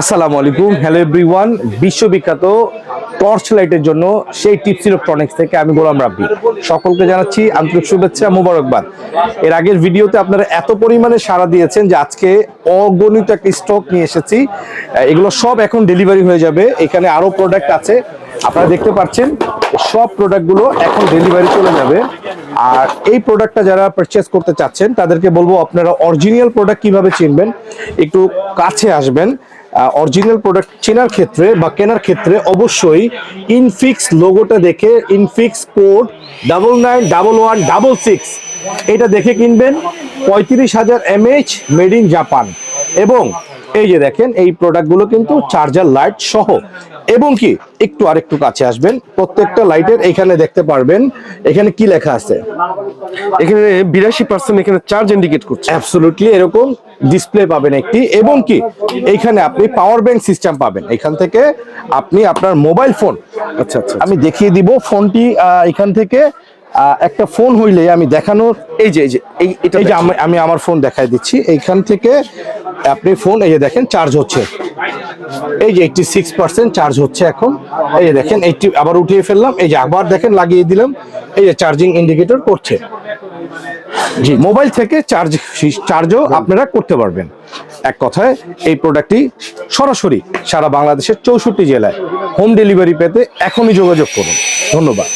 আসসালামু আলাইকুম, hello everyone. বিশ্ববিখ্যাত টর্চ লাইটের জন্য সেই টিপস ইলেকট্রনিক্স থেকে আমি গোলাম রাব্বি সকলকে জানাচ্ছি আন্তরিক শুভেচ্ছা, মোবারকবাদ। এর আগের ভিডিওতে আপনারা এত পরিমাণে সাড়া দিয়েছেন যে আজকে অগণিত একটা স্টক নিয়ে এসেছি। এগুলো সব এখন ডেলিভারি হয়ে যাবে। এখানে আরো প্রোডাক্ট আছে, আপনারা দেখতে পাচ্ছেন। সব প্রোডাক্টগুলো এখন ডেলিভারি চলে যাবে। আর এই প্রোডাক্টটা যারা পারচেজ করতে চাচ্ছেন তাদেরকে বলবো, আপনারা অরিজিনাল প্রোডাক্ট কিভাবে চিনবেন, একটু কাছে আসবেন। অরিজিনাল প্রোডাক্ট চেনার ক্ষেত্রে বা কেনার ক্ষেত্রে অবশ্যই ইনফিক্স লোগোটা দেখে, ইনফিক্স কোড 991166 এটা দেখে কিনবেন। 35,000 mAh মেড ইন জাপান। এবং এই যে দেখেন, এই প্রোডাক্টগুলো কিন্তু চার্জার লাইট সহ। এবং কি একটু আরেকটু কাছে আসবেন, প্রত্যেকটা লাইটের এখানে দেখতে পারবেন এখানে কি লেখা আছে। এখানে 82% এখানে চার্জ ইন্ডিকেট করছে। অ্যাবসলিউটলি এরকম ডিসপ্লে পাবেন একটি। এবং কি এইখানে আপনি পাওয়ার ব্যাংক সিস্টেম পাবেন। এখান থেকে আপনি আপনার মোবাইল ফোন, আচ্ছা, আমি দেখিয়ে দিব ফোনটি। এখান থেকে একটা ফোন হইলে আমি দেখানোর, এই যে আমি আমার ফোন দেখাই দিচ্ছি। এইখান থেকে আপনি ফোন, এই যে দেখেন চার্জ হচ্ছে, এই যে 86% চার্জ হচ্ছে এখন। এই যে দেখেন 80, আবার উঠিয়ে ফেললাম, এই যে আবার দেখেন লাগিয়ে দিলাম, এই যে চার্জিং ইন্ডিকেটর করছে। জি, মোবাইল থেকে চার্জও আপনারা করতে পারবেন। এক কথায় এই প্রোডাক্টটি সরাসরি সারা বাংলাদেশের 64 জেলায় হোম ডেলিভারি পেতে এখনই যোগাযোগ করুন। ধন্যবাদ।